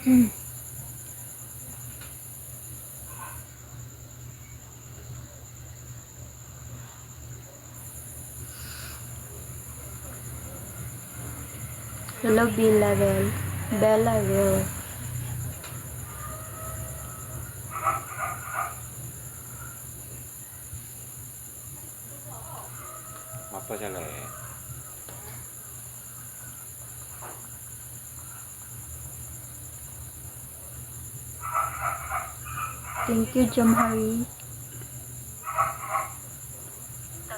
Hello, Bella Bell. Apa salah ya? Thank you, Jamhari.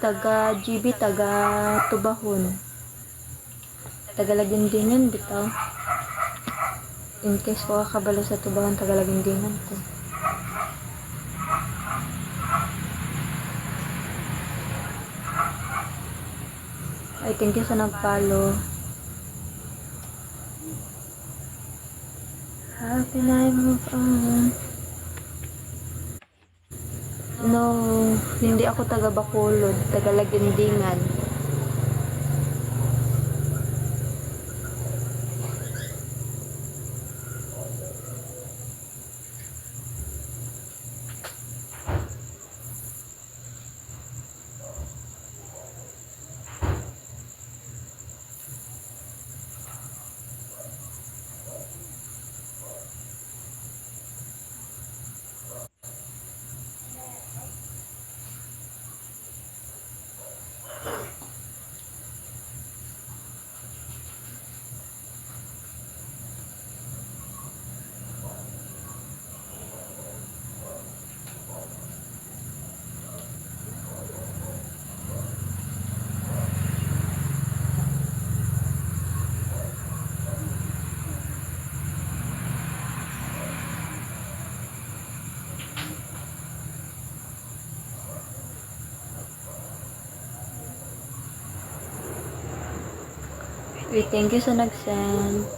Taga GB, taga Tubahon. Taga Lagindingan, bitaw. In case ko kakabalo sa Tubahon, taga Lagindingan ko. Ay, thank you sa nag-follow. How can I move on? No, hindi ako taga Bacolod, taga Lagindingan. Wait, thank you sa nag-send.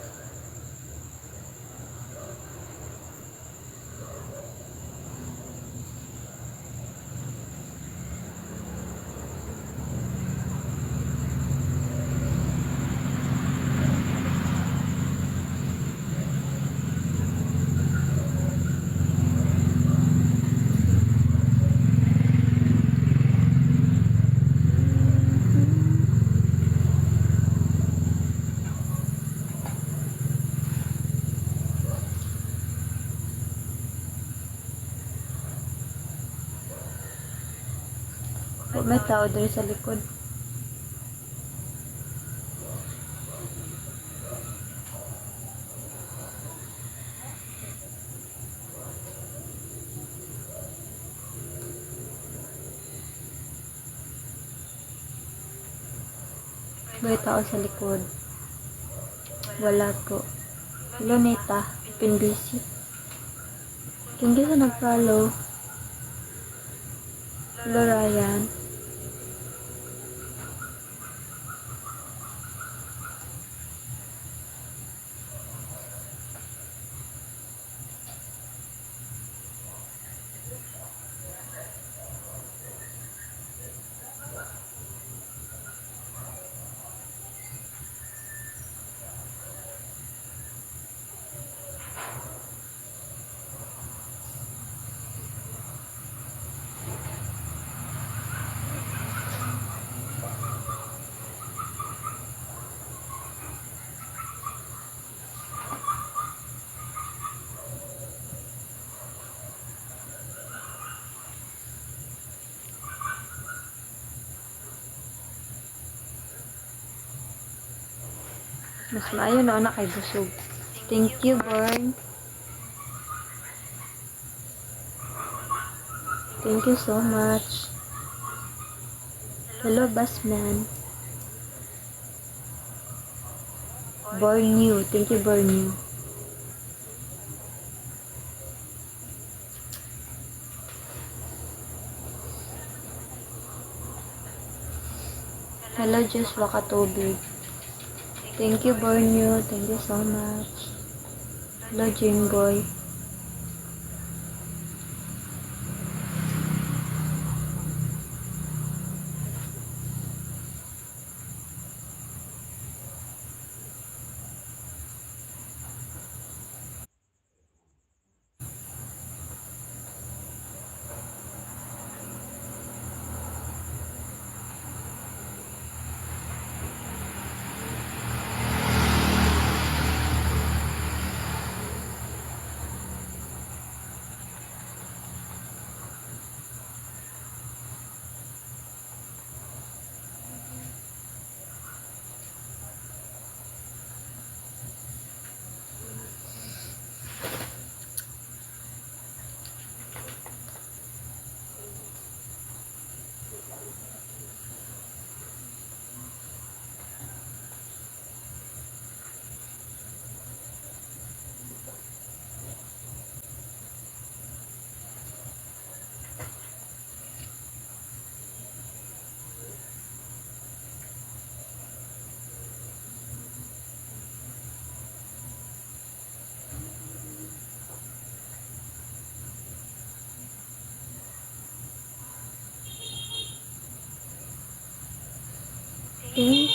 May tao dito sa likod. May tao sa likod. Wala po. Hello, Neta. Pin busy. Thank you sa nag-follow. Hello, Ryan. Mas maayo na anak kay busog. Thank you, Born. Thank you so much. Hello, Basman. Born new. Thank you, Born new. Hello, Joshua Katubig. Thank you, Borneo. Thank you so much. Hello, Jimboy.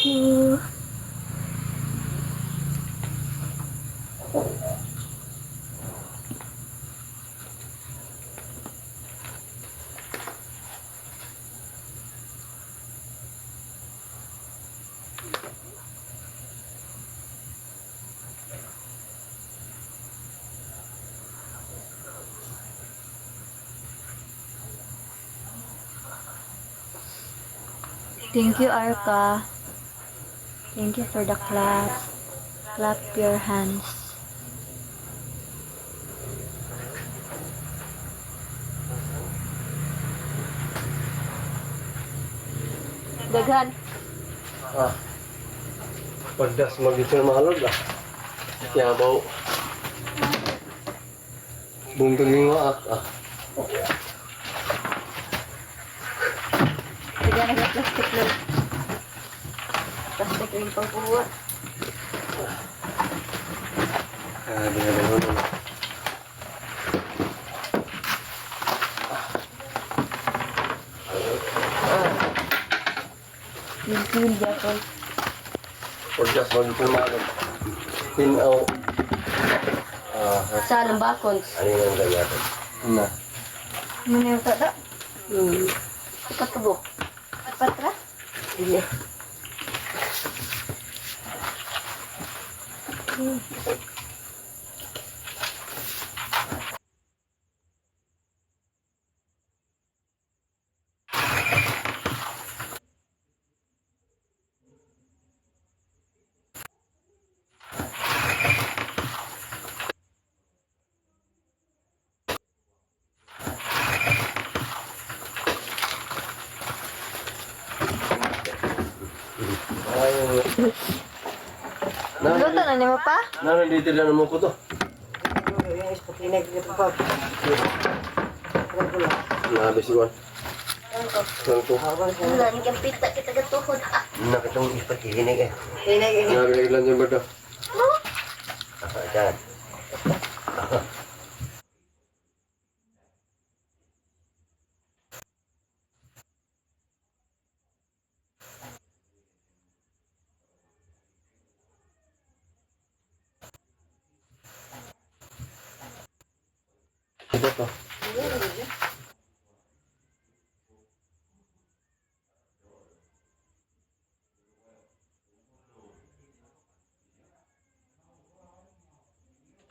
you. Thank you, Arca. Thank you for the clap. Clap your hands. Daghan. Pedas magitur malog lah. Ya bau. Buntung ngak. Daghan na plastic lang. Plastic rin pang buwan. Dengan Yung Japon. pedas magitur malog. Tinaw. Sa lambakon. Ano yung ganyan? Nah. Ano yung tada? Ipat ka bo? Ipat ka? Hindi. Luto na ni mo pa? Dito lang naman ko to. Nabis iwan. Tunggu. Wala, naging pita kita gatuhod. Nakitong ispat hihinig eh. Hinig. Nabis lang yung berdo. Apa dyan? Ito to.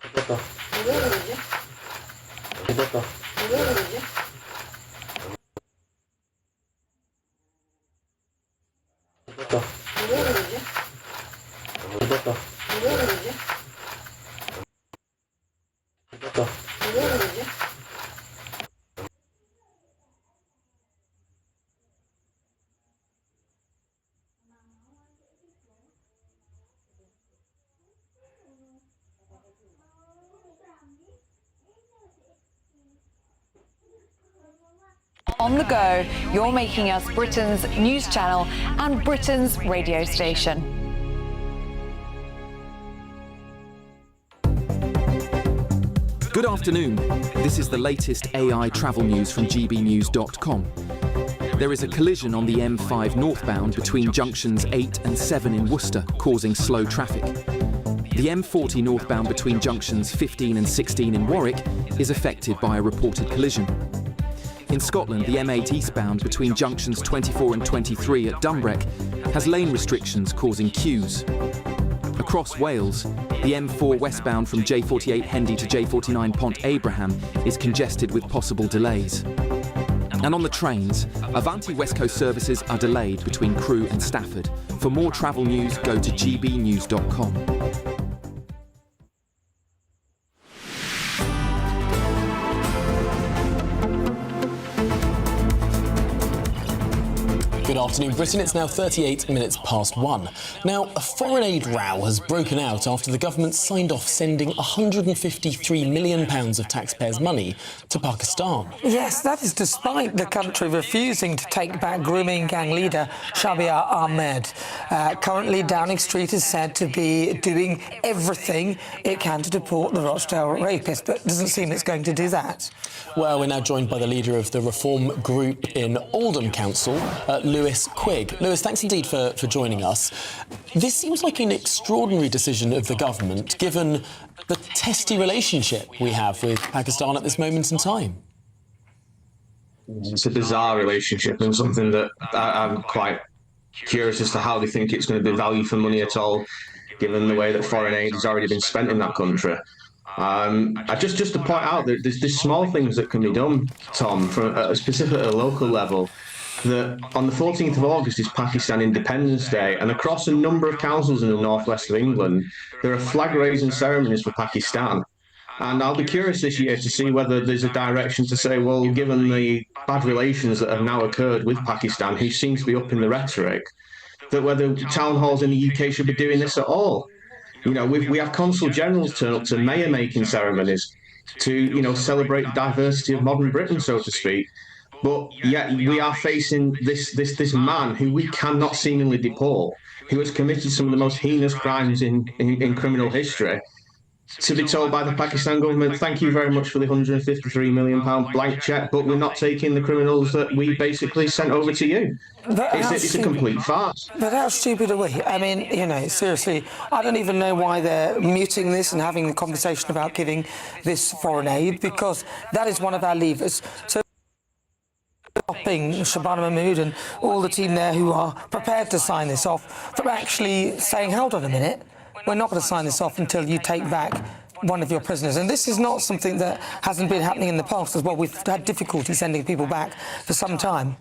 Ito to. Ito to. Ito to. Ito to. Ito to. On the go, you're making us Britain's news channel and Britain's radio station. Good afternoon. This is the latest AI travel news from gbnews.com. There is a collision on the M5 northbound between junctions 8 and 7 in Worcester, causing slow traffic. The M40 northbound between junctions 15 and 16 in Warwick is affected by a reported collision. In Scotland, the M8 eastbound between junctions 24 and 23 at Dumbreck has lane restrictions causing queues. Across Wales, the M4 westbound from J48 Hendy to J49 Pont Abraham is congested with possible delays. And on the trains, Avanti West Coast services are delayed between Crewe and Stafford. For more travel news, go to gbnews.com. Good afternoon, Britain. It's now 38 minutes past 1. Now, a foreign aid row has broken out after the government signed off sending £153 million of taxpayers' money to Pakistan. Yes, that is despite the country refusing to take back grooming gang leader Shabir Ahmed. Currently, Downing Street is said to be doing everything it can to deport the Rochdale rapist, but it doesn't seem it's going to do that. Well, we're now joined by the leader of the reform group in Oldham Council, Lewis Quigg. Lewis, thanks indeed for joining us. This seems like an extraordinary decision of the government, given the testy relationship we have with Pakistan at this moment in time. It's a bizarre relationship and something that I'm quite curious as to how they think it's going to be value for money at all, given the way that foreign aid has already been spent in that country. Just to point out that there's small things that can be done, Tom, from specifically at a local level. That on the 14th of August is Pakistan Independence Day, and across a number of councils in the northwest of England, there are flag-raising ceremonies for Pakistan. And I'll be curious this year to see whether there's a direction to say, well, given the bad relations that have now occurred with Pakistan, who seems to be up in the rhetoric, that whether town halls in the UK should be doing this at all. You know, we have consul generals turn up to mayor-making ceremonies to, celebrate the diversity of modern Britain, so to speak. But yet we are facing this man who we cannot seemingly deport, who has committed some of the most heinous crimes in criminal history, to be told by the Pakistan government, thank you very much for the £153 million blank cheque, but we're not taking the criminals that we basically sent over to you. It's a complete farce. But how stupid are we? I mean, seriously, I don't even know why they're muting this and having the conversation about giving this foreign aid, because that is one of our levers. So stopping Shabana Mahmood and all the team there who are prepared to sign this off from actually saying, hold on a minute, we're not going to sign this off until you take back one of your prisoners. And this is not something that hasn't been happening in the past as well. We've had difficulty sending people back for some time.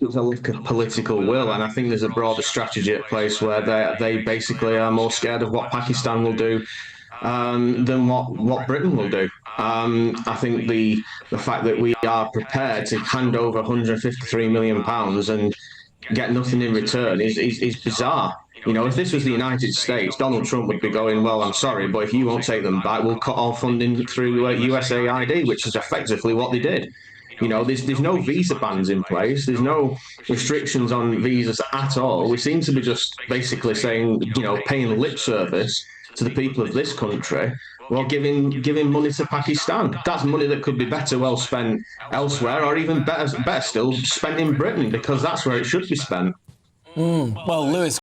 It's a lack of political will, and I think there's a broader strategy at place where they basically are more scared of what Pakistan will do than what Britain will do. I think the fact that we are prepared to hand over £153 million and get nothing in return is bizarre. If this was the United States, Donald Trump would be going, well, I'm sorry, but if you won't take them back, we'll cut all funding through USAID, which is effectively what they did. There's no visa bans in place. There's no restrictions on visas at all. We seem to be just basically saying, paying lip service to the people of this country while giving money to Pakistan. That's money that could be better well spent elsewhere, or even better still spent in Britain, because that's where it should be spent. Well, Lewis